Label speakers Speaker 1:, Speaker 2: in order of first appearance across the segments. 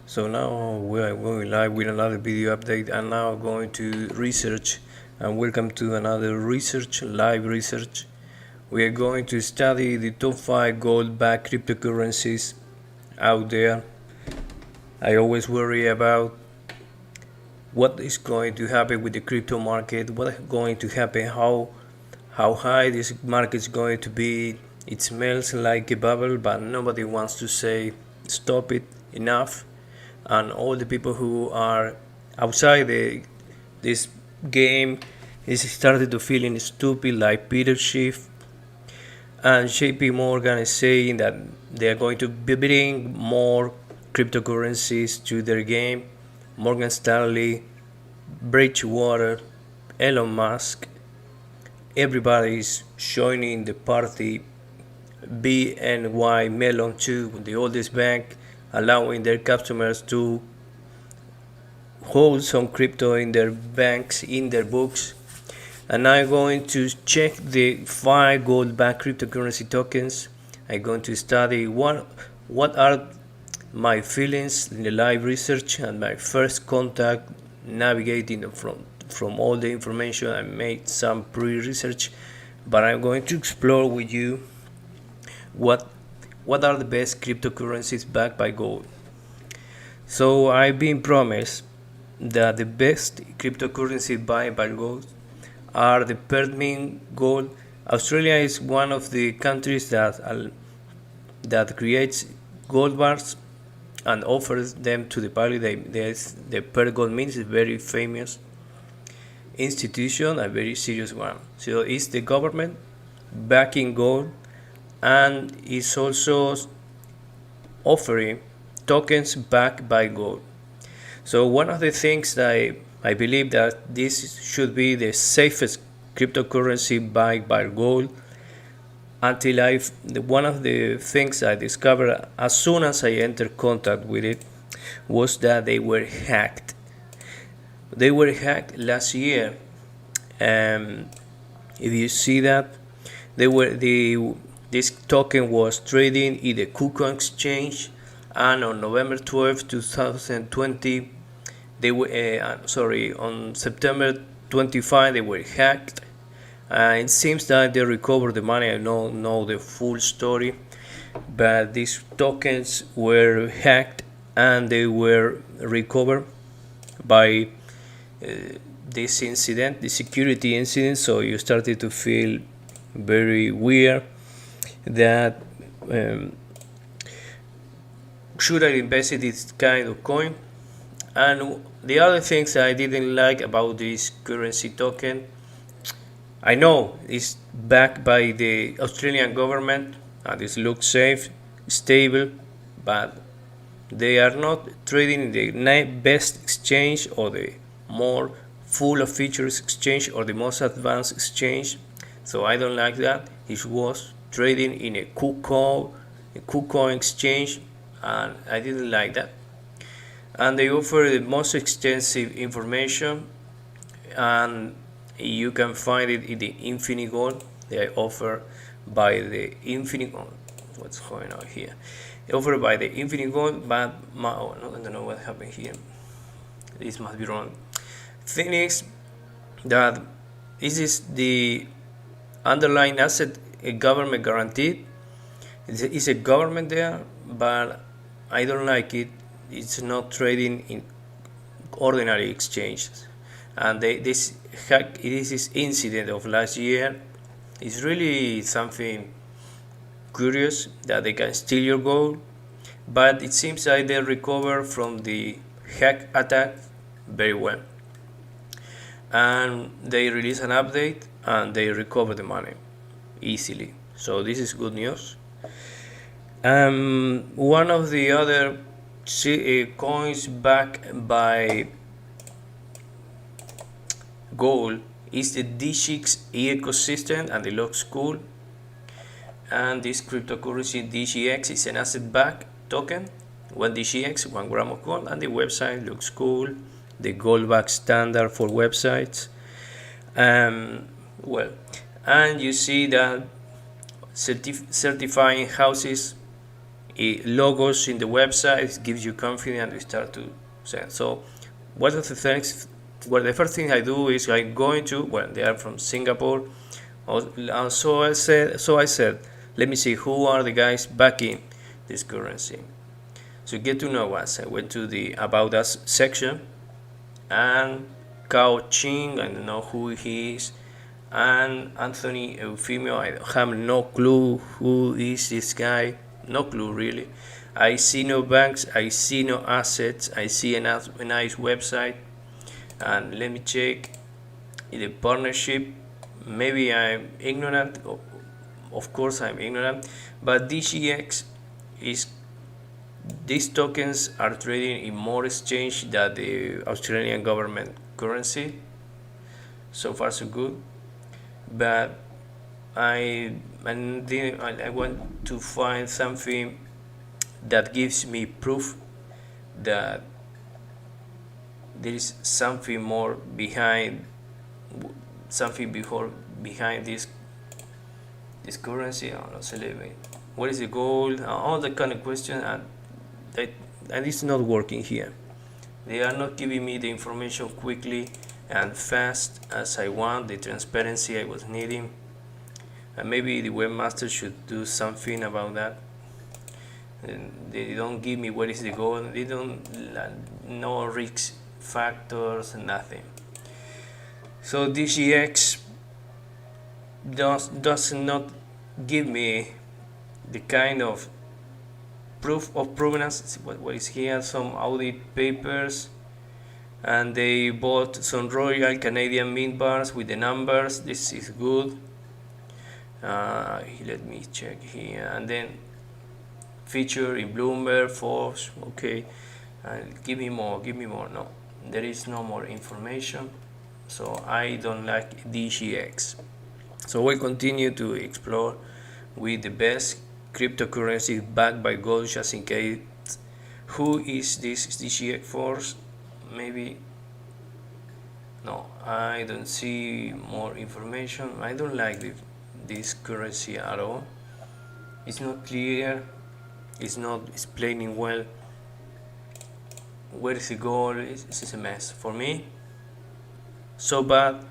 Speaker 1: So now we are going live with another video update, and now going to research, and welcome to another live research. We are going to study the top 5 gold-backed cryptocurrencies out there. I always worry about what is going to happen with the crypto market, what is going to happen, how high this market is going to be. It smells like a bubble, but nobody wants to say stop it, enough. And all the people who are outside this game is started to feeling stupid, like Peter Schiff and JP Morgan is saying that they are going to bring more cryptocurrencies to their game. Morgan Stanley, Bridgewater, Elon Musk, everybody is joining the party. BNY Mellon too, the oldest bank, allowing their customers to hold some crypto in their banks, in their books. And I'm going to check the 5 gold-backed cryptocurrency tokens. I'm going to study what are my feelings in the live research and my first contact navigating from all the information. I made some pre-research, but I'm going to explore with you what are the best cryptocurrencies backed by gold. So I've been promised that the best cryptocurrency backed by gold are the permanent gold. Australia is one of the countries that creates gold bars and offers them to the public. The Per Gold Mint is a very famous institution, a very serious one. So it's the government backing gold, and is also offering tokens backed by gold. So one of the things that I believe that this should be the safest cryptocurrency backed by gold, until one of the things I discovered as soon as I entered contact with it was that they were hacked. They were hacked last year. If you see that, this token was trading in the KuCoin exchange, and on November 12, 2020, they were on September 25 they were hacked. It seems that they recovered the money. I don't know the full story, but these tokens were hacked and they were recovered by this incident, the security incident. So you started to feel very weird that should I invest in this kind of coin? And the other things I didn't like about this currency token, I know it's backed by the Australian government and it looks safe, stable, but they are not trading in the best exchange or the more full of features exchange or the most advanced exchange. So I don't like that. It was trading in a KuCoin exchange, and I didn't like that. And they offer the most extensive information, and you can find it in the Infinite Gold. They offer by the Infinite Gold. What's going on here? They offer by the Infinite Gold, but I don't know what happened here. This must be wrong. Thing is that this is the underlying asset, a government guaranteed. It's a government there, but I don't like it. It's not trading in ordinary exchanges, and this incident of last year is really something curious, that they can steal your gold, but it seems like they recover from the hack attack very well, and they release an update and they recover the money easily. So this is good news. One of the other coins backed by gold is the DGX ecosystem, and it looks cool. And this cryptocurrency DGX is an asset-backed token, 1 DGX, 1 gram of gold, and the website looks cool, the gold-backed standard for websites. Well, and you see that certifying houses logos in the website gives you confidence to start to send. So what are the things? Well, the first thing I do is I go into, well, they are from Singapore. So I said, let me see who are the guys backing this currency. So get to know us. I went to the About Us section, and Kao Ching, I don't know who he is, and Anthony Eufemio, I have no clue who is this guy, no clue really. I see no banks, I see no assets, I see a nice website, and let me check the partnership. Maybe I'm ignorant, of course I'm ignorant, but DGX is, these tokens are trading in more exchange than the Australian government currency. So far so good, but I want to find something that gives me proof that there is something more behind, behind this currency. What is the goal? All the kind of questions, and it's not working here. They are not giving me the information quickly and fast as I want, the transparency I was needing. And maybe the webmaster should do something about that. And they don't give me what is the goal. They don't know risk factors, nothing. So DGX does not give me the kind of proof of provenance. What is here? Some audit papers, and they bought some Royal Canadian Mint bars with the numbers. This is good. Let me check here, and then feature in Bloomberg, Forbes. Okay, give me more. No, there is no more information. So I don't like DGX. So we'll continue to explore with the best cryptocurrency backed by gold, just in case. Who is this DGX Force? Maybe. No, I don't see more information. I don't like this currency at all. It's not clear. It's not explaining well. Where is the goal? It's a mess for me. So bad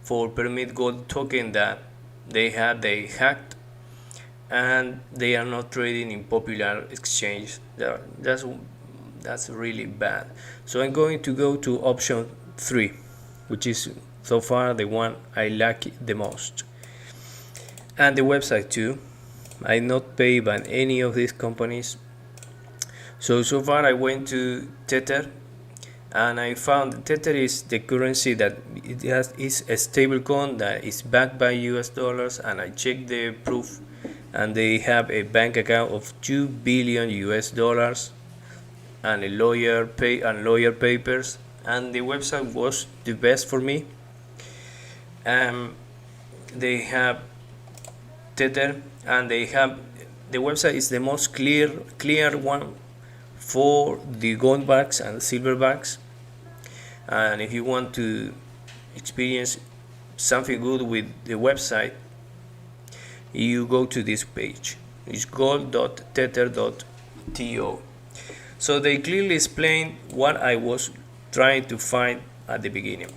Speaker 1: for Permit Gold token that they hacked, and they are not trading in popular exchange. That's really bad. So I'm going to go to option 3, which is so far the one I like the most, and the website too. I not paid by any of these companies. So far I went to Tether, and I found Tether is the currency that is a stable coin that is backed by US dollars, and I checked the proof, and they have a bank account of 2 billion US dollars and a lawyer papers, and the website was the best for me. They have Tether, and they have the website is the most clear one for the gold backs and silver backs. And if you want to experience something good with the website, you go to this page. It's gold.tether.to. So they clearly explain what I was trying to find at the beginning.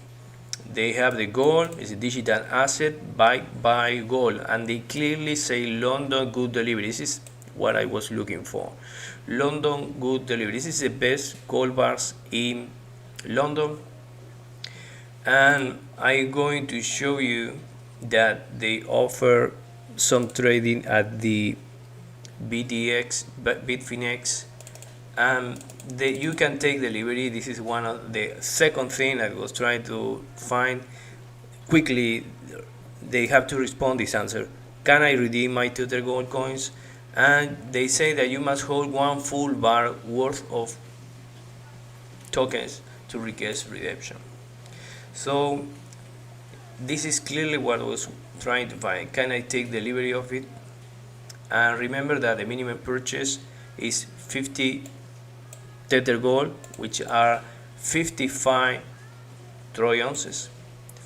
Speaker 1: They have the gold is a digital asset backed by gold, and they clearly say London Good Delivery. This is what I was looking for. London Good Delivery. This is the best gold bars in London, and I'm going to show you that they offer some trading at the Bitfinex, and you can take delivery. This is one of the second thing I was trying to find quickly. They have to respond this answer: can I redeem my Tether gold coins? And they say that you must hold one full bar worth of tokens to request redemption. So this is clearly what I was trying to find. Can I take delivery of it? And remember that the minimum purchase is 50 Tether gold, which are 55 troy ounces.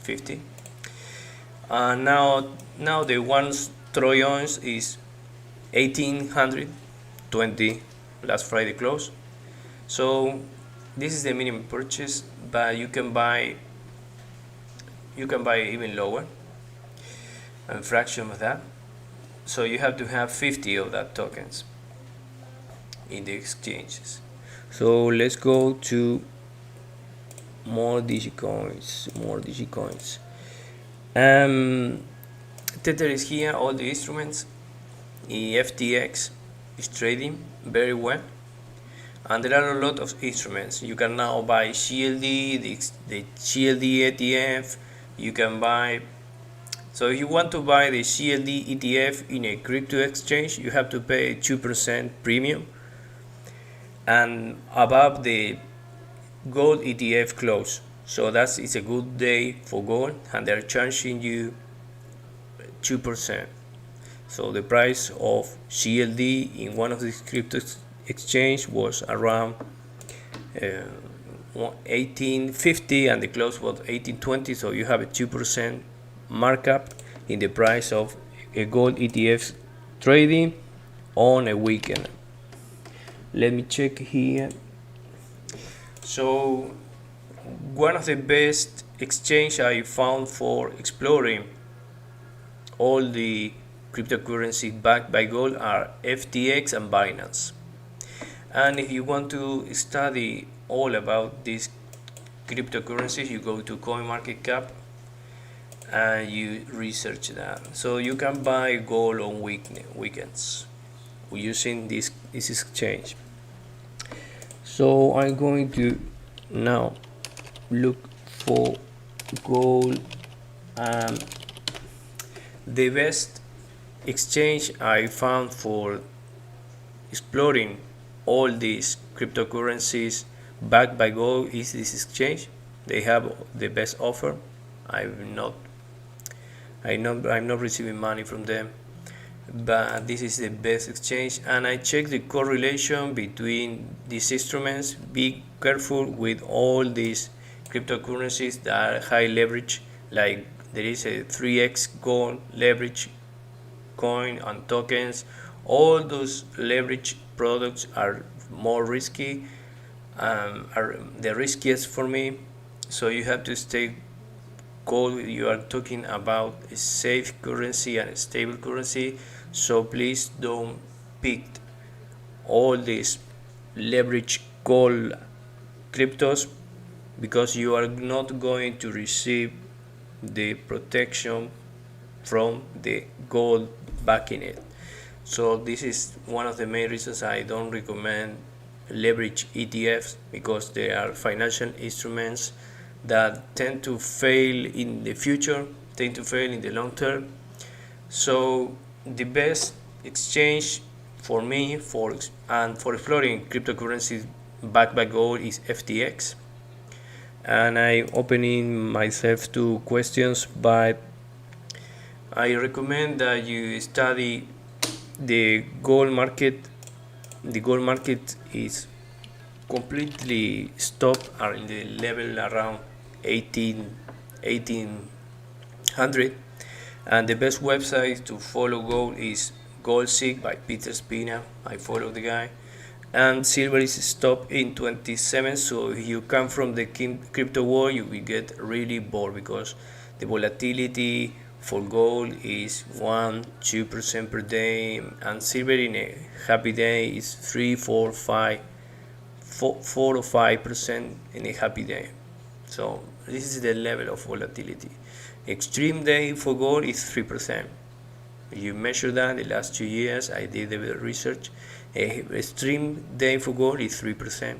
Speaker 1: 50. Now the 1 troy ounce is 1800 20 last Friday close. So this is the minimum purchase, but you can buy even lower, a fraction of that. So you have to have 50 of that tokens in the exchanges. So let's go to more digicoins. Tether is here, all the instruments. The FTX is trading very well, and there are a lot of instruments. You can now buy CLD, the CLD ETF. You can buy. So if you want to buy the CLD ETF in a crypto exchange, you have to pay 2% premium, and above the gold ETF close. So it's a good day for gold, and they're charging you 2%. So the price of CLD in one of these crypto exchange was around 1850, and the close was 1820. So you have a 2% markup in the price of a gold ETF trading on a weekend. Let me check here. So one of the best exchange I found for exploring all the cryptocurrency backed by gold are FTX and Binance. And if you want to study all about these cryptocurrencies, you go to CoinMarketCap and you research that. So you can buy gold on weekends using this exchange. So I'm going to now look for gold. The best exchange I found for exploring all these cryptocurrencies backed by gold is this exchange. They have the best offer. I'm not receiving money from them, but this is the best exchange, and I check the correlation between these instruments. Be careful with all these cryptocurrencies that are high leverage, like there is a 3x gold leverage coin and tokens. All those leverage products are more risky, are the riskiest for me. So you have to stay gold. You are talking about a safe currency and a stable currency. So please don't pick all these leverage gold cryptos, because you are not going to receive the protection from the gold backing it. So this is one of the main reasons I don't recommend leverage ETFs, because they are financial instruments that tend to fail in the future, tend to fail in the long term. So the best exchange for me for exploring cryptocurrencies backed by gold is FTX, and I'm opening myself to questions, but I recommend that you study the gold market. The gold market is completely stopped in the level around 1800, and the best website to follow gold is GoldSeek by Peter Spina. I follow the guy. And silver is stopped in 27. So if you come from the crypto world, you will get really bored, because the volatility for gold is 1-2% per day, and silver in a happy day is 4 or 5% in a happy day. So this is the level of volatility. Extreme day for gold is 3%. You measure that the last 2 years, I did the research. A extreme day for gold is 3%.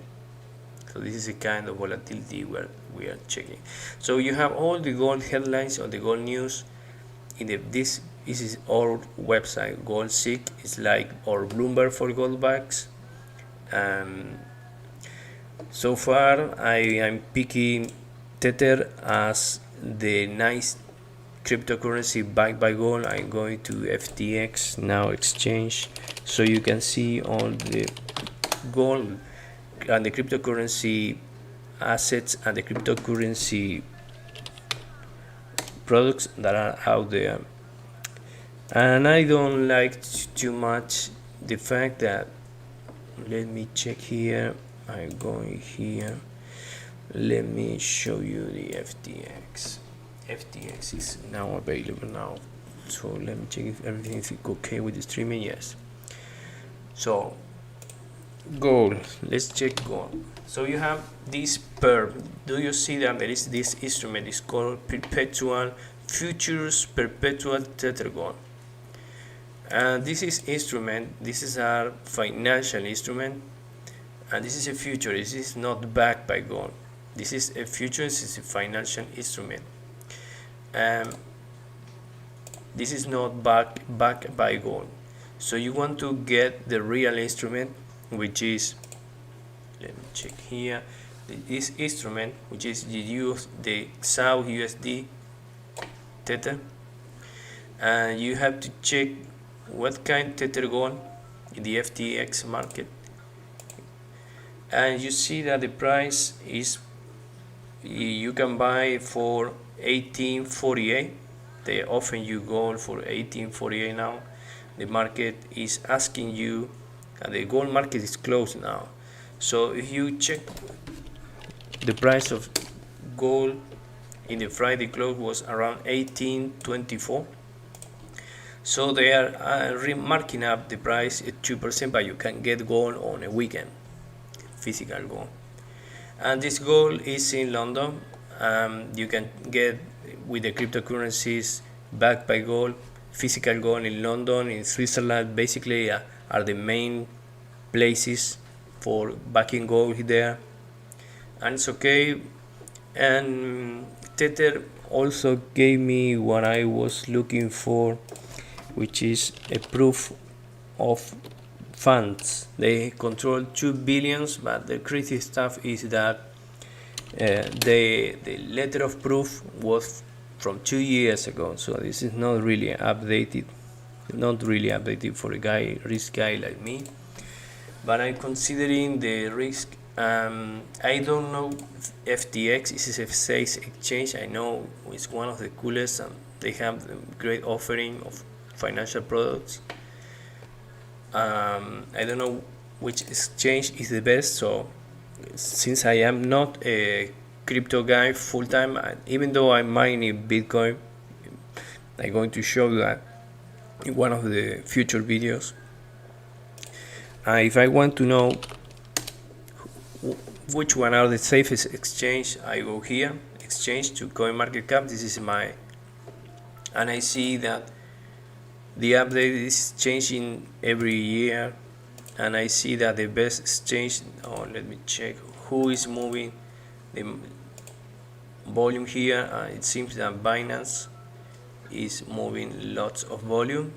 Speaker 1: So this is the kind of volatility where we are checking. So you have all the gold headlines or the gold news in this is our website. GoldSeek is like our Bloomberg for gold backs. So far I am picking Tether as the nice cryptocurrency backed by gold. I'm going to FTX now exchange, so you can see all the gold and the cryptocurrency assets and the cryptocurrency products that are out there. And I don't like too much the fact that let me check here. I'm going here. Let me show you the FTX. FTX is now available now. So let me check if everything is okay with the streaming. Yes. So gold, let's check gold. So you have this pair. Do you see that there is this instrument? It's called perpetual futures perpetual tether gold. And this is instrument. This is a financial instrument, and this is a future. This is not backed by gold. This is a future. This is a financial instrument. This is not backed by gold. So you want to get the real instrument, which is, let me check here, this instrument, which is the South USD Tether, and you have to check what kind of Tether gold in the FTX market, and you see that the price is, you can buy for 1848. They offer you gold for 1848 now. The market is asking you, and the gold market is closed now. So if you check the price of gold in the Friday close was around 1824. So they are remarking up the price at 2%, but you can get gold on a weekend, physical gold. And this gold is in London. You can get with the cryptocurrencies backed by gold, physical gold in London, in Switzerland, basically are the main places for backing gold there, and it's okay. And Tether also gave me what I was looking for, which is a proof of funds. They control 2 billions, but the crazy stuff is that the letter of proof was from 2 years ago, so this is not really updated for a risk guy like me. But I'm considering the risk. I don't know FTX. This is a safe exchange. I know it's one of the coolest, and they have a great offering of financial products. I don't know which exchange is the best. So since I am not a crypto guy full time, even though I'm mining Bitcoin, I'm going to show you that in one of the future videos. If I want to know which one are the safest exchange, I go here, exchange, to CoinMarketCap. This is my, and I see that the update is changing every year, and I see that the best exchange, let me check who is moving the volume here. It seems that Binance is moving lots of volume.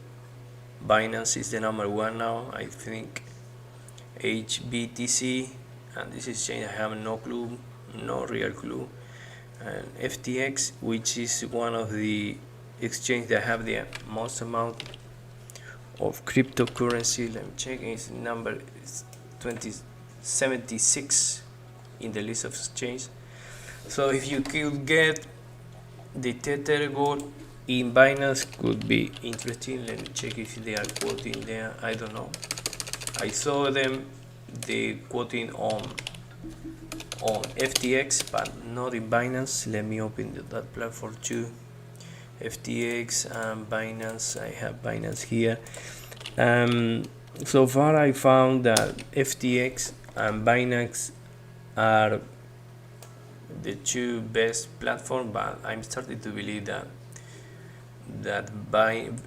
Speaker 1: Binance is the number one now, I think. HBTC, and this is change, I have no clue, no real clue. And FTX, which is one of the exchanges that have the most amount of cryptocurrency. Let me check, its number is 2076 in the list of exchange. So if you could get the Tether gold in Binance, could be interesting. Let me check if they are quoting there. I don't know. I saw them, they quoting on FTX, but not in Binance. Let me open that platform too. FTX and Binance. I have Binance here. So far I found that FTX and Binance are the two best platforms, but I'm starting to believe that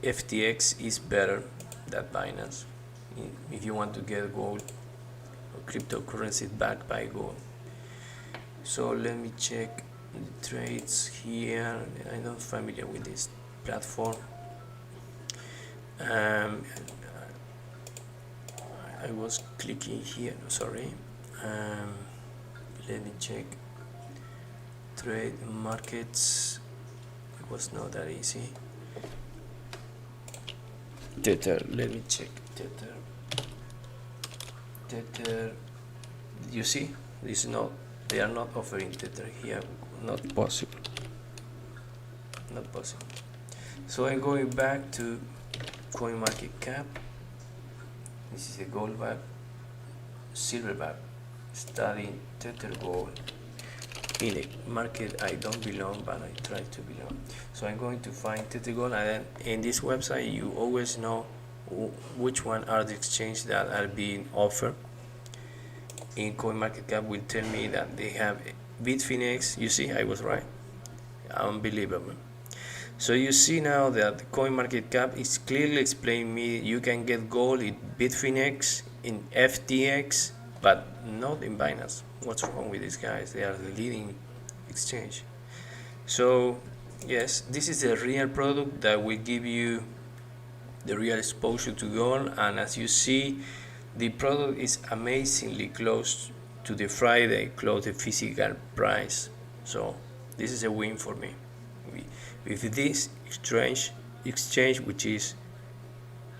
Speaker 1: FTX is better than Binance if you want to get gold or cryptocurrency backed by gold. So let me check the trades here. I'm not familiar with this platform. I was clicking here, sorry. Let me check trade markets. It was not that easy. Tether, let me check Tether. You see, this is not, they are not offering Tether here. Not possible. So I'm going back to CoinMarketCap. This is a gold bar. silverback, studying tether gold in a market I don't belong, but I try to belong. So I'm going to find tether gold, and then in this website you always know which one are the exchanges that are being offered. In CoinMarketCap will tell me that they have Bitfinex. You see, I was right. Unbelievable. So you see now that CoinMarketCap is clearly explaining me you can get gold in Bitfinex, in FTX, but not in Binance. What's wrong with these guys? They are the leading exchange. So yes, this is a real product that will give you the real exposure to gold, and as you see, the product is amazingly close to the Friday close, the physical price. So this is a win for me. With this exchange, which is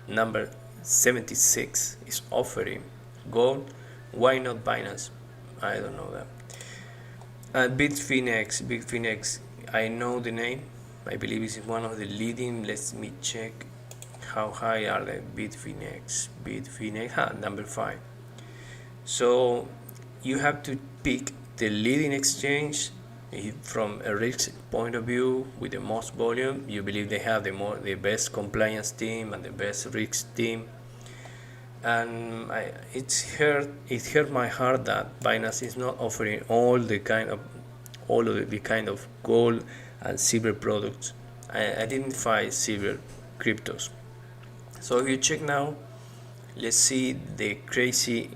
Speaker 1: number 76, is offering gold, why not Binance? I don't know that. And Bitfinex, I know the name. I believe it's one of the leading. Let me check how high are the Bitfinex. Number 5. So you have to pick the leading exchange from a risk point of view with the most volume. You believe they have the best compliance team and the best risk team. And it hurt my heart that Binance is not offering all of the kind of gold and silver products. I identify silver cryptos. So if you check now, let's see the crazy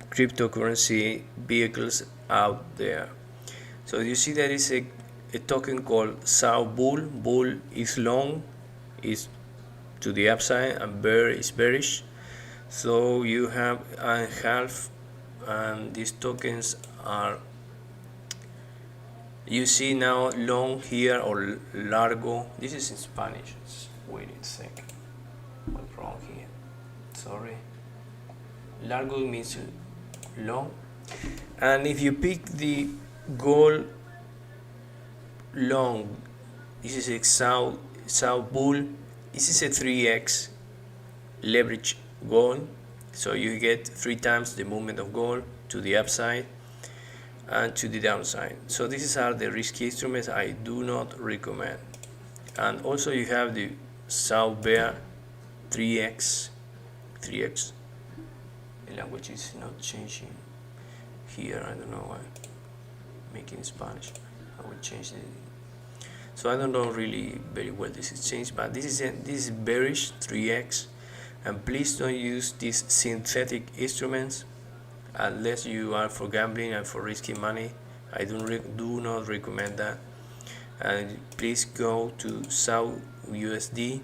Speaker 1: cryptocurrency vehicles out there. So you see there is a token called SAO Bull. Bull is long, is to the upside, and bear is bearish. So you have a half, and these tokens are, you see now, long here, or largo. This is in Spanish. Wait a second. What's wrong here? Sorry. Largo means long. And if you pick the gold long, this is a SAO Bull. This is a 3x leverage gold, so you get 3 times the movement of gold to the upside and to the downside. So these are the risky instruments I do not recommend. And also you have the SAO Bear 3x. The language is not changing here, I don't know why. Making Spanish, I will change it. So I don't know really very well this exchange, but this is bearish 3x. And please don't use these synthetic instruments unless you are for gambling and for risky money. I do not recommend that. And please go to SAO USD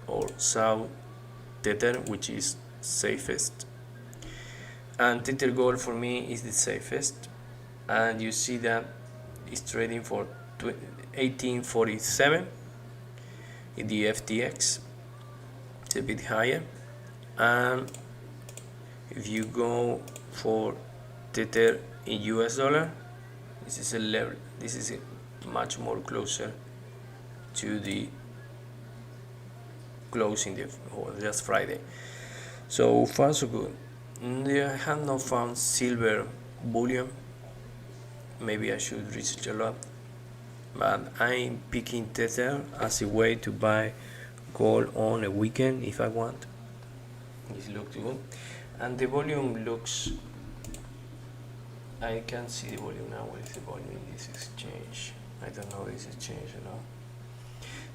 Speaker 1: or SAO Tether, which is safest. And Tether Gold for me is the safest. And you see that it's trading for 1847 in the FTX. It's a bit higher. And if you go for Tether in US dollar, this is a level. This is much more closer to the closing just Friday. So far so good. I have not found silver bullion. Maybe I should research a lot, but I'm picking Tether as a way to buy gold on a weekend if I want. It looks good, and the volume looks, I can see the volume now. What is the volume in this exchange? I don't know this exchange at all.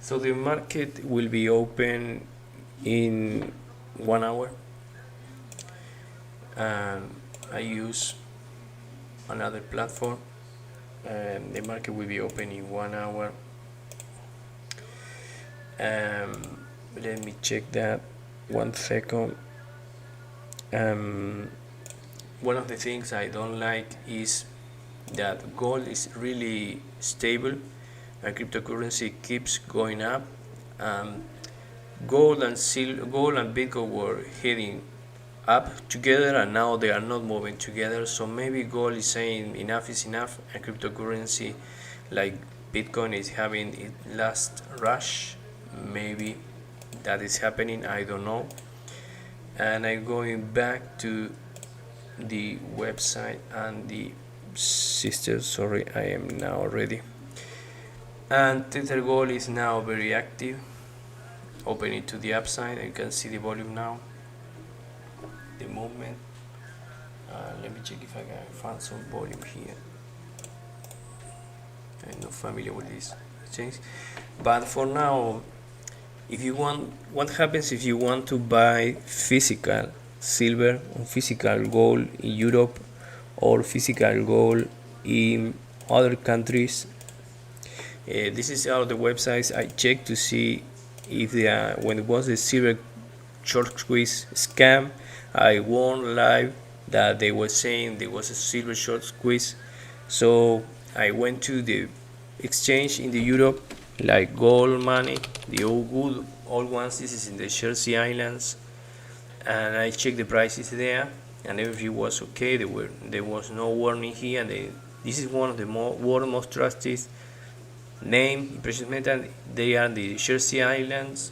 Speaker 1: So the market will be open in 1 hour, and I use another platform, and the market will be open in 1 hour. Let me check that 1 second. One of the things I don't like is that gold is really stable and cryptocurrency keeps going up. Gold and Bitcoin were heading up together, and now they are not moving together. So maybe gold is saying enough is enough, and cryptocurrency like Bitcoin is having its last rush. Maybe that is happening, I don't know. And I'm going back to the website and the sister. Sorry, I am now ready. And Tether Gold is now very active. Open it to the upside, and you can see the volume now, the movement. Let me check if I can find some volume here. I'm not familiar with this exchange, but for now, if you want, what happens if you want to buy physical silver or physical gold in Europe or physical gold in other countries? This is all the websites I checked to see if when it was the silver short squeeze scam. I warned live that they were saying there was a silver short squeeze, so I went to the exchange in the Europe, like Gold Money, the old ones. This is in the Jersey Islands, and I checked the prices there, and everything was okay. There was no warning here, and this is one of the world most trusted name in precious metal. They are the Jersey Islands,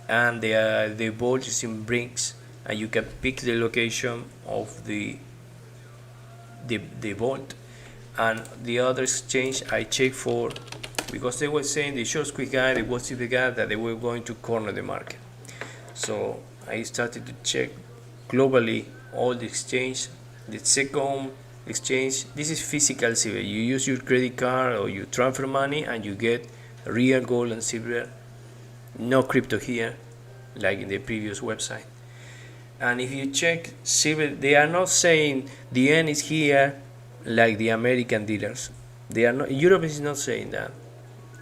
Speaker 1: and the vault is in Brinks, and you can pick the location of the vault. And the other exchange I checked for, because they were saying the short squeeze guy, the watch the guy, that they were going to corner the market. So I started to check globally all the exchange. The second exchange, this is physical silver. You use your credit card or you transfer money and you get real gold and silver. No crypto here, like in the previous website. And if you check silver, they are not saying the end is here like the American dealers. They are not. Europe is not saying that.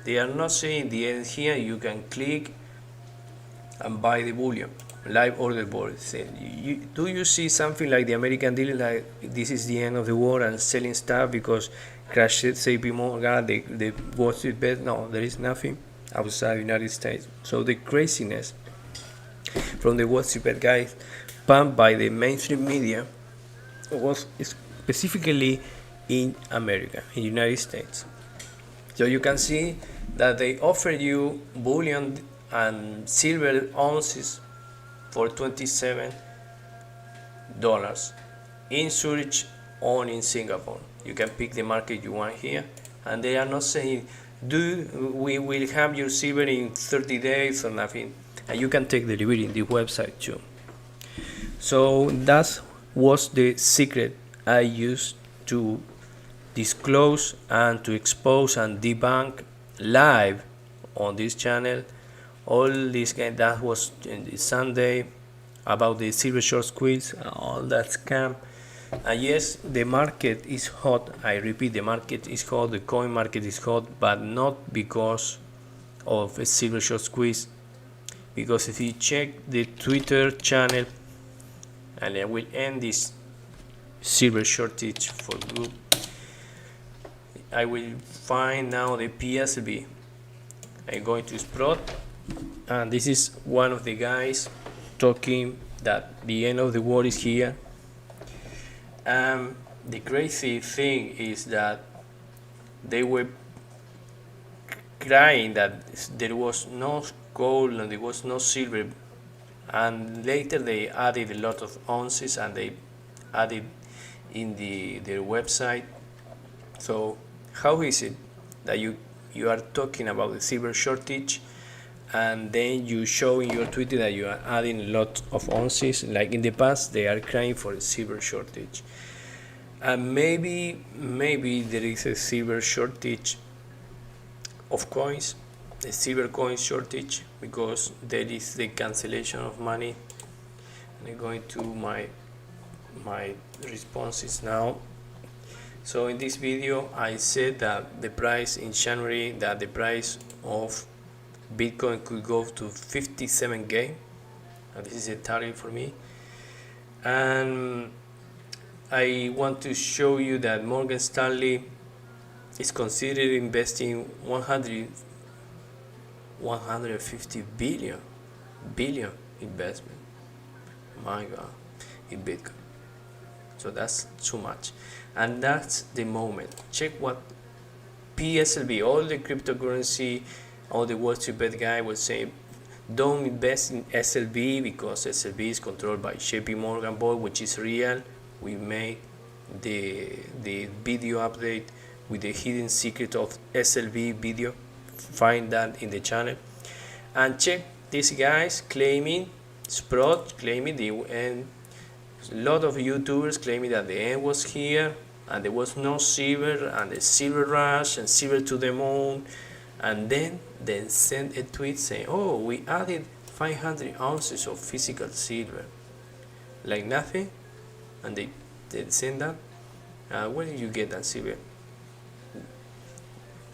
Speaker 1: They are not saying the end is here. You can click and buy the bullion. Live order board. Do you see something like the American dealer, like this is the end of the war and selling stuff because crashed JP Morgan, the Wall Street bet? No, there is nothing outside the United States. So the craziness from the Wall Street bet guys, pumped by the mainstream media, was specifically in America, in the United States. So you can see that they offer you bullion and silver ounces for $27 in Zurich or in Singapore. You can pick the market you want here, and they are not saying we will have your silver in 30 days or nothing, and you can take delivery in the website too. So that was the secret I used to disclose and to expose and debunk live on this channel. All this game that was Sunday about the silver short squeeze, all that scam. And yes, the market is hot. I repeat, the market is hot, the coin market is hot, but not because of a silver short squeeze. Because if you check the Twitter channel, and I will end this silver shortage for good, I will find now the PSB. I'm going to Sprott, and this is one of the guys talking that the end of the war is here. The crazy thing is that they were crying that there was no gold and there was no silver, and later they added a lot of ounces and they added in their website. So how is it that you are talking about the silver shortage, and then you show in your Twitter that you are adding a lot of ounces? Like in the past, they are crying for a silver shortage, and maybe there is a silver shortage of coins, a silver coin shortage, because there is the cancellation of money. And I'm going to my responses now. So in this video I said that the price in January, that the price of Bitcoin could go to 57k, and this is a target for me. And I want to show you that Morgan Stanley is considering investing 150 billion investment, my god, in Bitcoin. So that's too much, and that's the moment. Check what PSLV, all the cryptocurrency, all the Wall Street bet guy will say, don't invest in SLV because SLV is controlled by JP Morgan board, which is real. we made the video update with the hidden secret of SLV video. Find that in the channel and check these guys claiming Sprott, claiming the end. A lot of YouTubers claiming that the end was here and there was no silver and the silver rush and silver to the moon, and then send a tweet saying, oh, we added 500 ounces of physical silver, like nothing. And they send that. Where did you get that silver?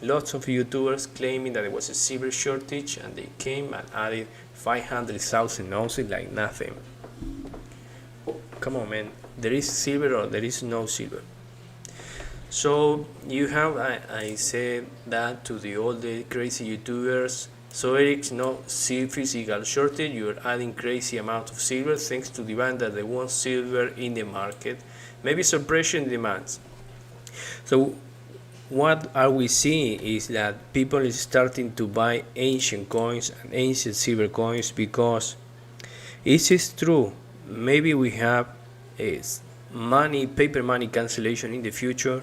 Speaker 1: Lots of YouTubers claiming that there was a silver shortage and they came and added 500,000 ounces like nothing. Come on, man, there is silver or there is no silver. So you have, I said that to all the crazy YouTubers. So Eric's no physical shortage, you're adding crazy amount of silver thanks to demand that they want silver in the market, maybe suppression demands. So what are we seeing is that people is starting to buy ancient coins and ancient silver coins because it is true, maybe we have a paper money cancellation in the future.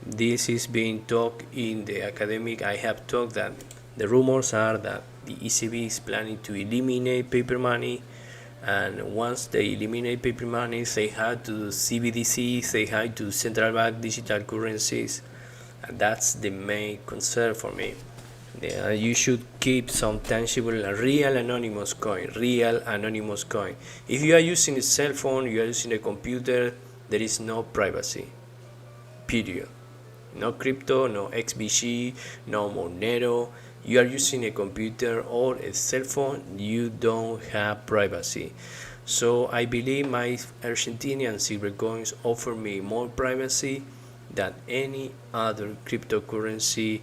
Speaker 1: This is being talked in the academic. I have talked that the rumors are that the ECB is planning to eliminate paper money, and once they eliminate paper money, say hi to CBDC, say hi to central bank digital currencies, and that's the main concern for me. You should keep some tangible, real anonymous coin. If you are using a cell phone, you are using a computer, there is no privacy, period. No crypto, no XBC, no Monero. You are using a computer or a cell phone, you don't have privacy. So I believe my Argentinian silver coins offer me more privacy than any other cryptocurrency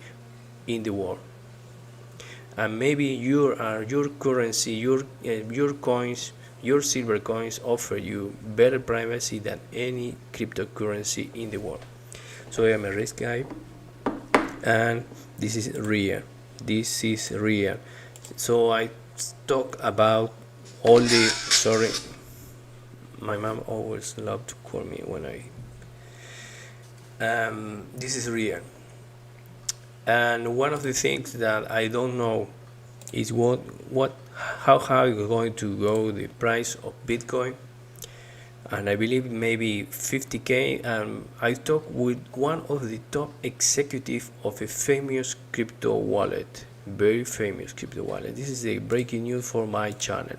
Speaker 1: in the world. And maybe your currency, your coins, your silver coins offer you better privacy than any cryptocurrency in the world. So I am a risk guy, and this is real. So I talk about all the, sorry, my mom always loved to call me when this is real. And one of the things that I don't know is how is going to go the price of Bitcoin, and I believe maybe 50k. I talked with one of the top executives of a famous crypto wallet, very famous crypto wallet. This is a breaking news for my channel,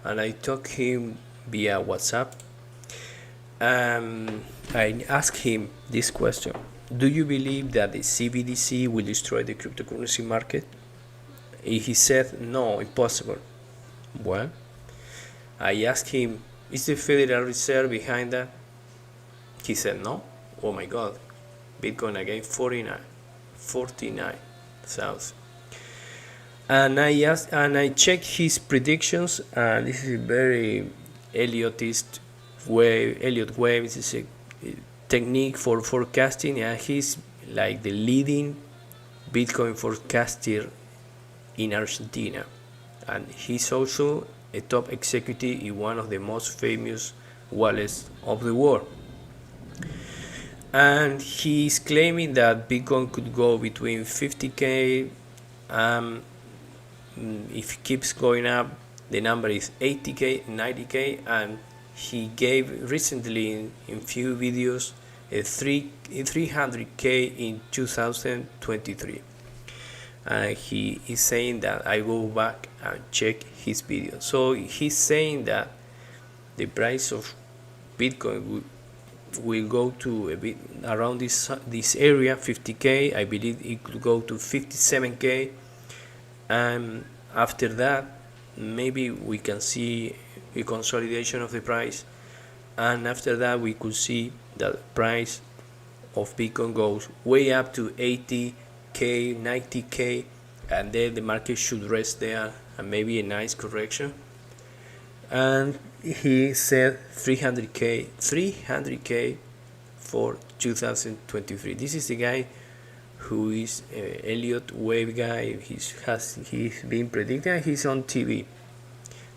Speaker 1: and I talked him via WhatsApp. I asked him this question: do you believe that the CBDC will destroy the cryptocurrency market? He said, no, impossible. Well, I asked him, is the Federal Reserve behind that? He said, no. Oh my God, Bitcoin again, 49,000. And I checked his predictions, and this is a very Elliott wave. This is a technique for forecasting, and he's like the leading Bitcoin forecaster in Argentina, and he's also a top executive in one of the most famous wallets of the world. And he's claiming that Bitcoin could go between 50k. If it keeps going up, the number is 80k, 90k, and he gave recently in few videos a 300k in 2023. He is saying that I go back and check his video. So he's saying that the price of Bitcoin will go to a bit around this area, 50k. I believe it could go to 57k, and after that maybe we can see a consolidation of the price, and after that we could see that the price of Bitcoin goes way up to 80k, 90k, and then the market should rest there and maybe a nice correction. And he said 300k for 2023. This is the guy who is Elliott Wave guy. He's been predicting, he's on TV,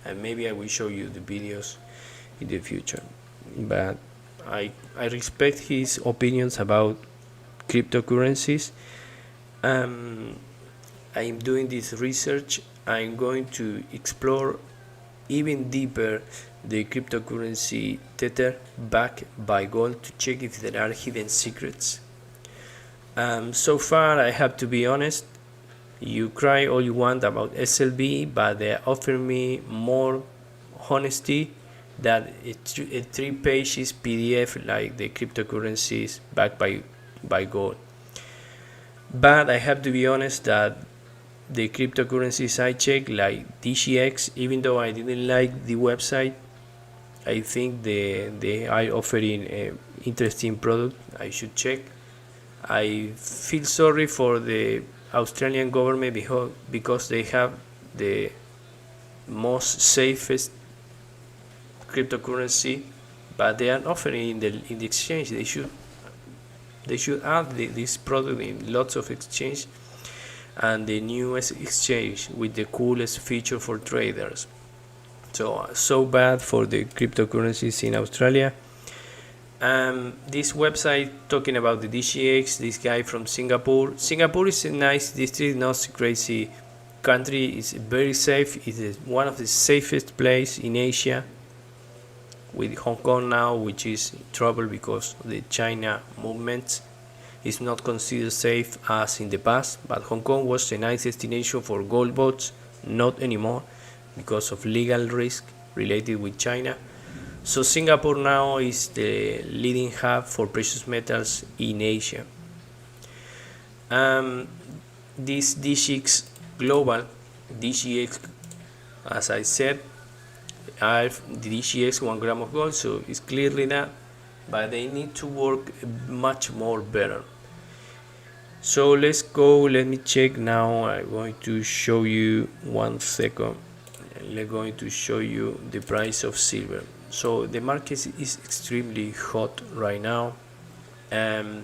Speaker 1: and maybe I will show you the videos in the future. But I respect his opinions about cryptocurrencies. I'm doing this research. I'm going to explore even deeper the cryptocurrency Tether backed by gold to check if there are hidden secrets. So far, I have to be honest, you cry all you want about SLB, but they offer me more honesty that a 3 pages PDF like the cryptocurrencies backed by gold. But I have to be honest that the cryptocurrencies I check like DGX, even though I didn't like the website, I think they are offering an interesting product. I should check. I feel sorry for the Australian government because they have the most safest cryptocurrency, but they are offering in the exchange. They should add this product in lots of exchange, and the newest exchange with the coolest feature for traders. So bad for the cryptocurrencies in Australia. This website talking about the DGX, this guy from Singapore. Singapore is a nice district, not crazy country. It's very safe. It is one of the safest places in Asia. With Hong Kong now, which is in trouble because of the China movement, is not considered safe as in the past. But Hong Kong was a nice destination for gold boats, not anymore because of legal risk related with China. So Singapore now is the leading hub for precious metals in Asia. This DGX Global, DGX, as I said, are the DGX 1 gram of gold, so it's clearly that, but they need to work much more better. So let's go, let me check now. I'm going to show you 1 second. I'm going to show you the price of silver. So the market is extremely hot right now. I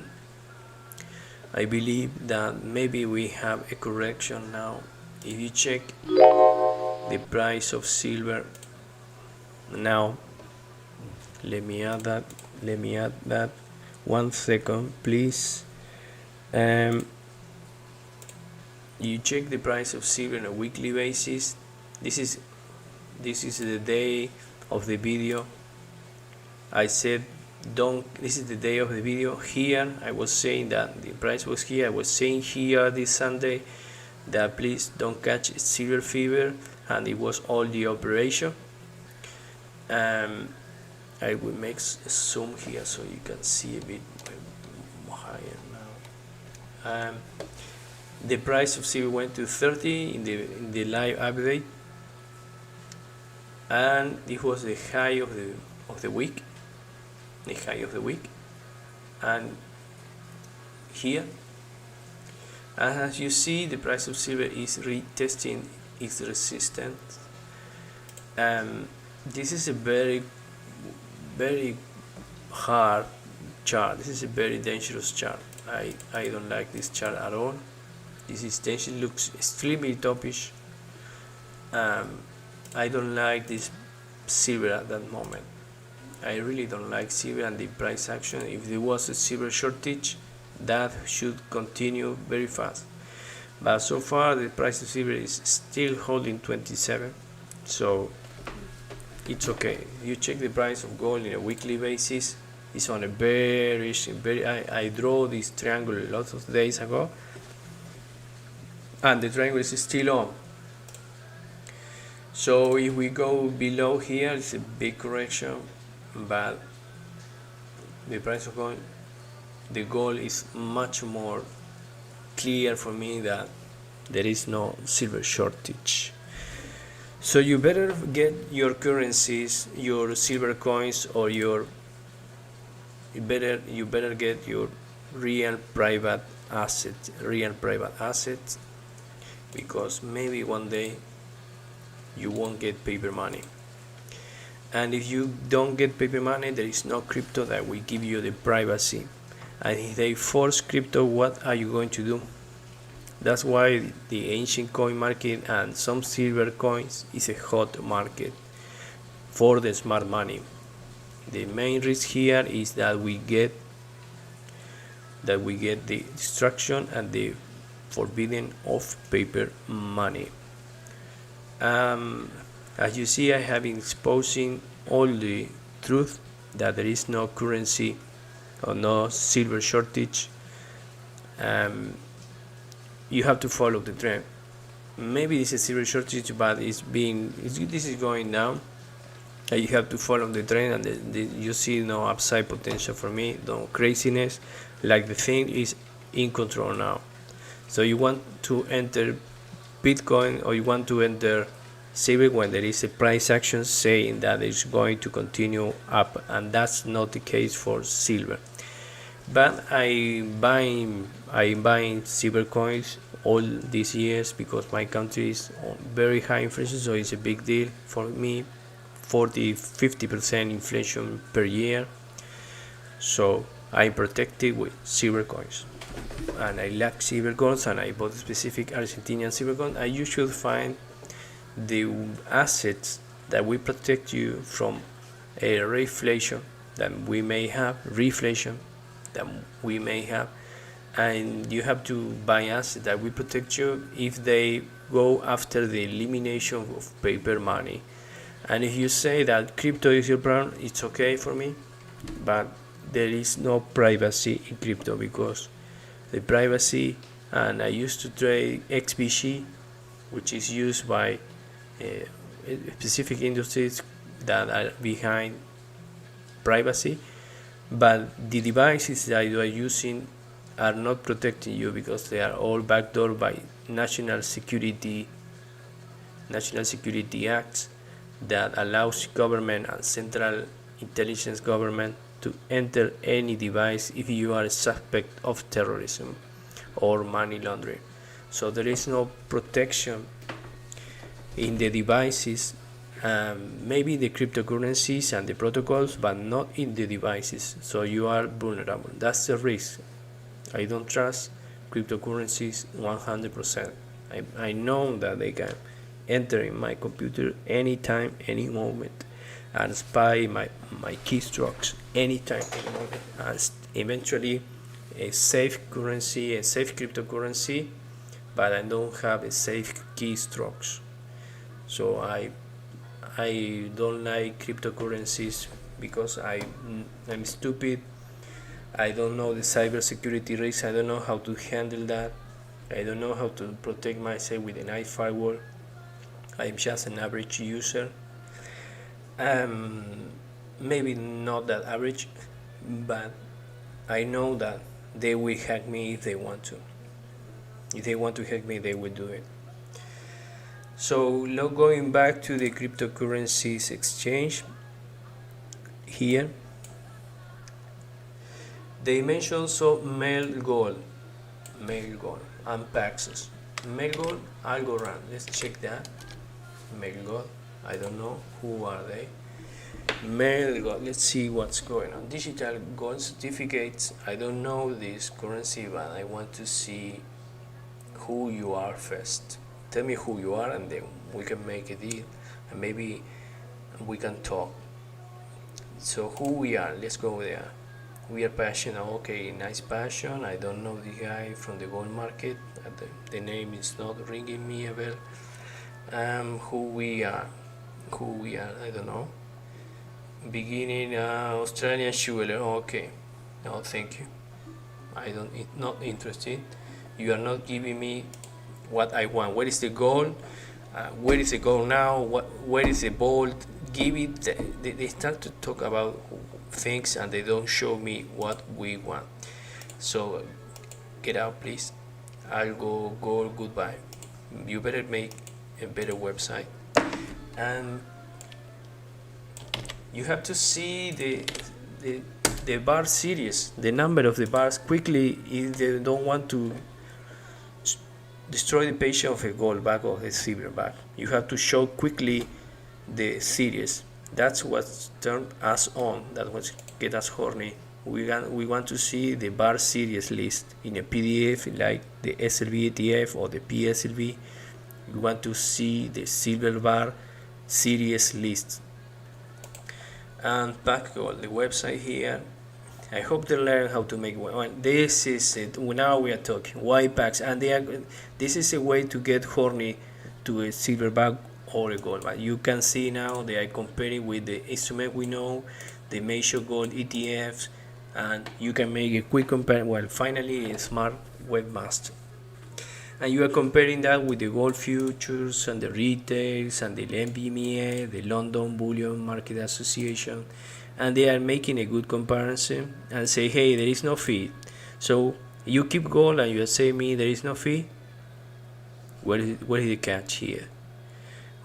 Speaker 1: believe that maybe we have a correction now. If you check the price of silver now, let me add that 1 second please. You check the price of silver on a weekly basis. This is the day of the video. I said this is the day of the video. Here I was saying that the price was here. I was saying here this Sunday that please don't catch silver fever, and it was all the operation. I will make a zoom here so you can see a bit higher now. The price of silver went to 30 in the live update, and this was the high of the week, and here, and as you see, the price of silver is retesting its resistance. This is a very hard chart. This is a very dangerous chart. I don't like this chart at all. This extension looks extremely topish. I don't like this silver at that moment. I really don't like silver and the price action. If there was a silver shortage, that should continue very fast. But so far the price of silver is still holding 27, so it's okay. You check the price of gold on a weekly basis. It's on a bearish. I draw this triangle lots of days ago, and the triangle is still on. So if we go below here, it's a big correction, but the price of gold, the gold is much more clear for me that there is no silver shortage. So you better get your currencies, your silver coins, or you better get your real private assets, because maybe one day you won't get paper money. And if you don't get paper money, there is no crypto that will give you the privacy. And if they force crypto, what are you going to do? That's why the ancient coin market and some silver coins is a hot market for the smart money. The main risk here is that we get the destruction and the forbidding of paper money. As you see, I have been exposing all the truth that there is no currency or no silver shortage. You have to follow the trend. Maybe this is a silver shortage, but this is going down. You have to follow the trend, and you see no upside potential for me, no craziness. Like the thing is in control now. So you want to enter Bitcoin or you want to enter silver when there is a price action saying that it's going to continue up, and that's not the case for silver. But I'm buying silver coins all these years because my country is on very high inflation, so it's a big deal for me. 40-50% inflation per year, so I'm protected with silver coins, and I like silver coins, and I bought a specific Argentinian silver coin. And you should find the assets that will protect you from a reflation that we may have, and you have to buy assets that will protect you if they go after the elimination of paper money. And if you say that crypto is your brand, it's okay for me, but there is no privacy in crypto because the privacy, and I used to trade XBG, which is used by specific industries that are behind privacy, but the devices that you are using are not protecting you because they are all backdoored by national security acts that allows government and central intelligence government to enter any device if you are a suspect of terrorism or money laundering. So there is no protection in the devices, maybe the cryptocurrencies and the protocols, but not in the devices, so you are vulnerable. That's the risk. I don't trust cryptocurrencies 100%. I know that they can enter in my computer anytime, any moment, and spy my keystrokes anytime, any moment, and eventually a safe currency, a safe cryptocurrency, but I don't have a safe keystrokes. So I don't like cryptocurrencies because I'm stupid. I don't know the cybersecurity risks. I don't know how to handle that. I don't know how to protect myself with an firewall. I'm just an average user. Maybe not that average, but I know that they will hack me if they want to. If they want to hack me, they will do it. So now going back to the cryptocurrencies exchange here, they mention so Mail Gold, and Paxos. Mail Gold, Algorand. Let's check that. Mail Gold. I don't know who are they. Mail Gold. Let's see what's going on. Digital gold certificates. I don't know this currency, but I want to see who you are first. Tell me who you are, and then we can make a deal, and maybe we can talk. So who we are? Let's go there. We are Passion. Okay, nice Passion. I don't know the guy from the gold market. The name is not ringing me a bell. Who we are? I don't know. Beginning Australian jeweler. Okay, no, thank you. Not interested. You are not giving me what I want. Where is the gold? Where is the gold now? Where is the gold? Give it. They start to talk about things and they don't show me what we want. So get out, please. I'll go goodbye. You better make a better website, and you have to see the bar series, the number of the bars quickly if they don't want to destroy the page of a gold bag or a silver bag. You have to show quickly the series. That's what turned us on. That's what get us horny. We want to see the bar series list in a PDF like the SLV ETF or the PSLV. We want to see the silver bar series list. and pack gold, the website here. I hope they learn how to make one. This is it. Now we are talking why packs, and this is a way to get horny to a silverback or a gold. But you can see now they are comparing with the instrument we know, the major gold ETFs, and you can make a quick comparison. Well, finally, a smart webmaster. And you are comparing that with the gold futures and the retails and the LMBMA, the London Bullion Market Association, and they are making a good comparison and say, hey, there is no fee. So you keep gold and you say me there is no fee. What is the catch here?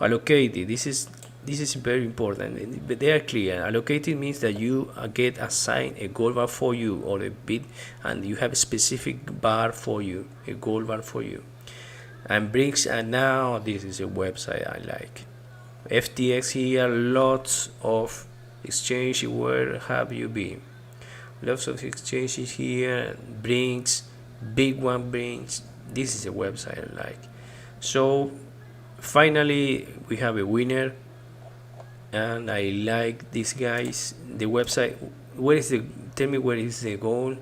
Speaker 1: Allocated. This is very important. But they are clear. Allocated means that you get assigned a gold bar for you or a bit, and you have a specific bar for you, a gold bar for you. And brings, and now this is a website I like. FTX here, lots of exchange. Where have you been? Lots of exchanges here. Brings, big one brings. This is a website I like. So finally we have a winner, and I like these guys. The website, tell me where is the goal?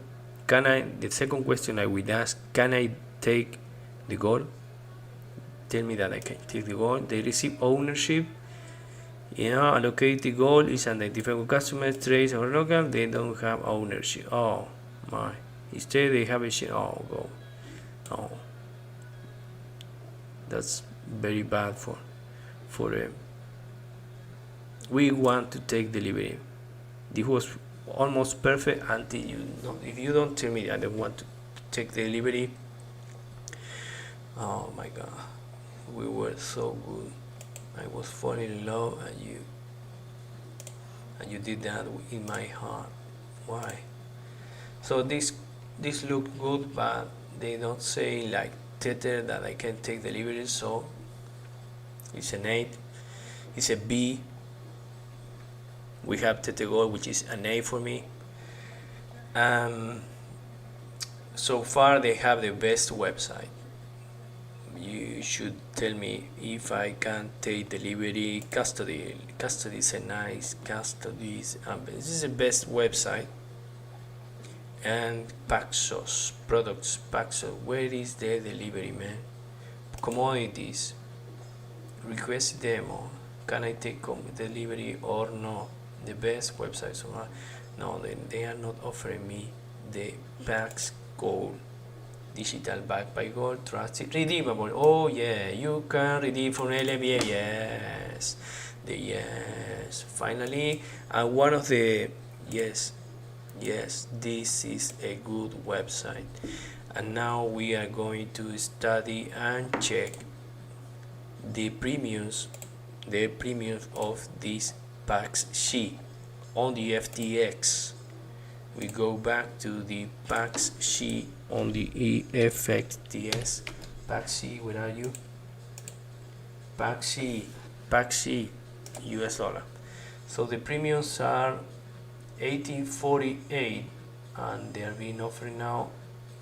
Speaker 1: The second question I would ask, can I take the goal? Tell me that I can take the goal. They receive ownership. Allocated goal is identified with customers, trades or local. They don't have ownership. Oh my. Instead they have a share. Oh, go. Oh. That's very bad for them. We want to take delivery. This was almost perfect until if you don't tell me I don't want to take delivery. Oh my god, we were so good. I was falling in love, and you did that in my heart. Why? So this looked good, but they don't say like Tether that I can take delivery. So it's an 8. It's a B. We have Tether Gold, which is an A for me. So far they have the best website. You should tell me if I can take delivery. Custody is a nice custody. This is the best website. And Paxos products. Paxos, where is the delivery, man? Commodities. Request demo. Can I take delivery or no? The best websites. No, they are not offering me the Pax Gold. Digital backed by gold, trusted, redeemable. Oh yeah, you can redeem from LBA. Yes, finally, and one of the yes, this is a good website. And now we are going to study and check the premiums of this Pax She on the FTX. We go back to the Pax She on the EFXTS. Pax She, where are you? Pax She, US dollar. So the premiums are 1848, and they are being offered now.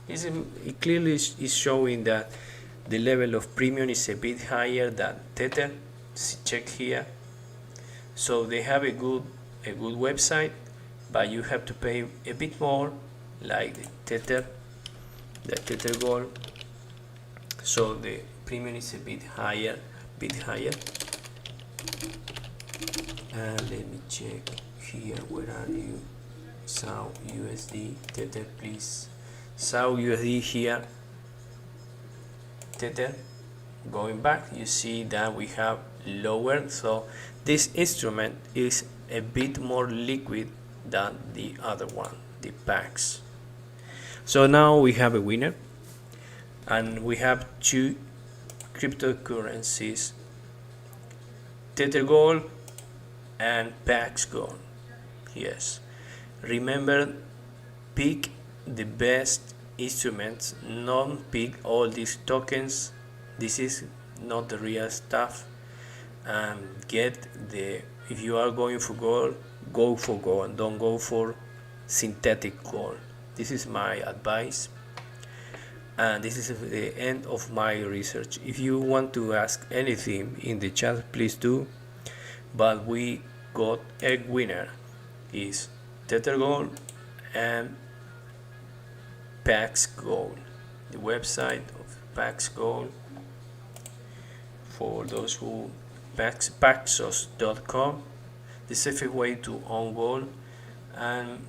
Speaker 1: It clearly is showing that the level of premium is a bit higher than Tether. Check here. So they have a good website, but you have to pay a bit more, like the Tether Gold. So the premium is a bit higher. And let me check here. Where are you? South USD Tether, please. South USD here. Tether. Going back, you see that we have lower. So this instrument is a bit more liquid than the other one, the Pax. So now we have a winner, and we have 2 cryptocurrencies, Tether Gold and Pax Gold. Yes, remember, pick the best instruments, not pick all these tokens. This is not the real stuff. If you are going for gold, go for gold. Don't go for synthetic gold. This is my advice, and this is the end of my research. If you want to ask anything in the chat, please do. But we got a winner. is Tether Gold and Pax Gold. The website of Pax Gold, for those who paxos.com, the safest way to own gold. And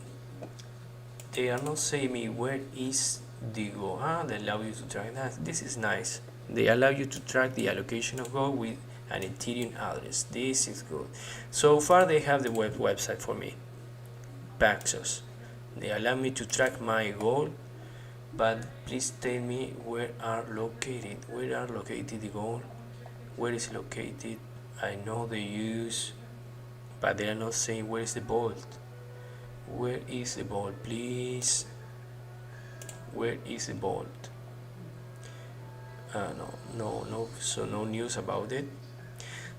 Speaker 1: they are not saying me where is the gold. They allow you to track that. This is nice. They allow you to track the allocation of gold with an Ethereum address. This is good. So far they have the website for me, Paxos. They allow me to track my gold, but please tell me where are located the gold. Where is it located? I know they use, but they are not saying where is the vault. Where is the vault, please? Where is the vault? No, so no news about it.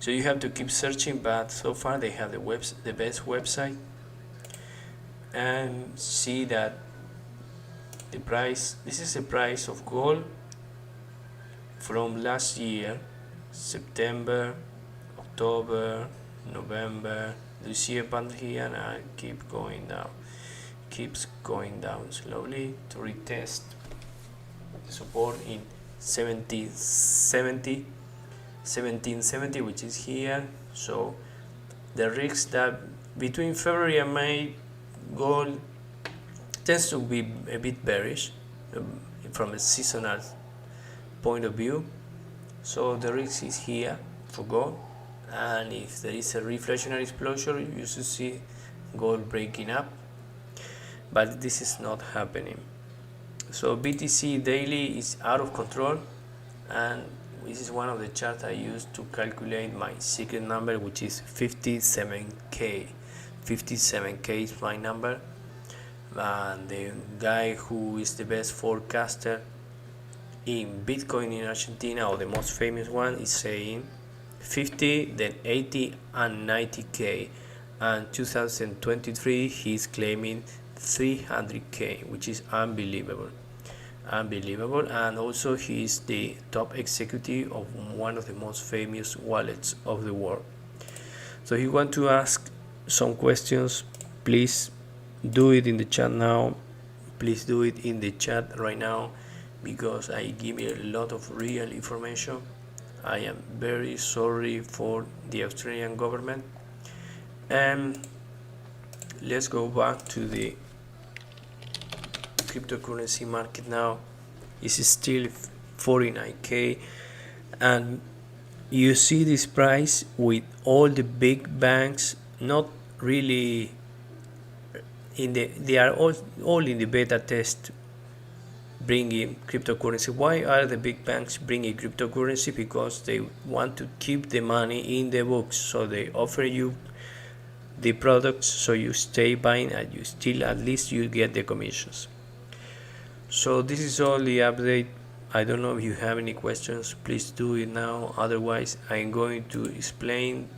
Speaker 1: So you have to keep searching, but so far they have the best website. And see that the price, this is the price of gold from last year, September, October, November. You see a band here, and I keep going down, keeps going down slowly to retest the support in 1770, which is here. So the risk that between February and May, gold tends to be a bit bearish from a seasonal point of view. So the risk is here for gold, and if there is a reflationary explosion, you should see gold breaking up, but this is not happening. So BTC daily is out of control, and this is one of the charts I use to calculate my secret number, which is 57k. 57k is my number, and the guy who is the best forecaster in Bitcoin in Argentina, or the most famous one, is saying 50, then 80 and 90k, and 2023 he's claiming 300k, which is unbelievable. And also he is the top executive of one of the most famous wallets of the world. So if you want to ask some questions, please do it in the chat now. Please do it in the chat right now, because I give you a lot of real information. I am very sorry for the Australian government. And let's go back to the cryptocurrency market now. It's still 49k, and you see this price with all the big banks not really they are all in the beta test bringing cryptocurrency. Why are the big banks bringing cryptocurrency? Because they want to keep the money in the books, so they offer you the products so you stay buying, and you still at least you get the commissions. So this is all the update. I don't know if you have any questions, please do it now. Otherwise I'm going to explain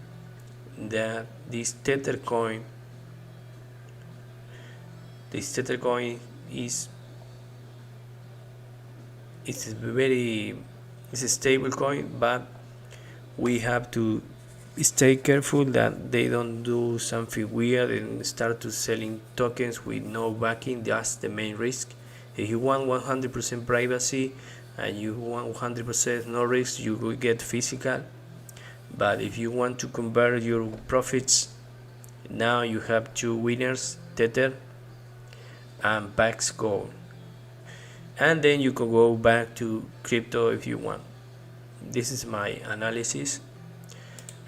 Speaker 1: that this Tether coin is it's a stable coin, but we have to stay careful that they don't do something weird and start to selling tokens with no backing. That's the main risk. If you want 100% privacy and you want 100% no risk, you will get physical. But if you want to convert your profits, now you have two winners, Tether and Pax Gold, and then you can go back to crypto if you want. This is my analysis.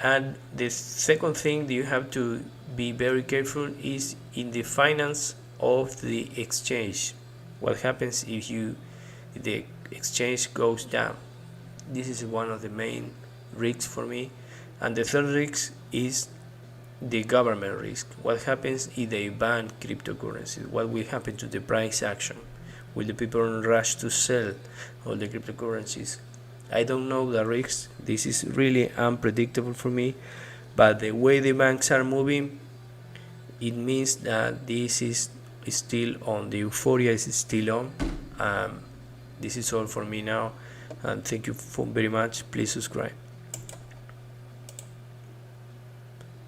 Speaker 1: And the second thing that you have to be very careful is in the finance of the exchange. What happens if the exchange goes down? This is one of the main risks for me. And the third risk is the government risk. What happens if they ban cryptocurrencies? What will happen to the price action? Will the people rush to sell all the cryptocurrencies? I don't know the risks. This is really unpredictable for me, but the way the banks are moving, it means that this is still on. The euphoria is still on. This is all for me now, and thank you very much. Please subscribe.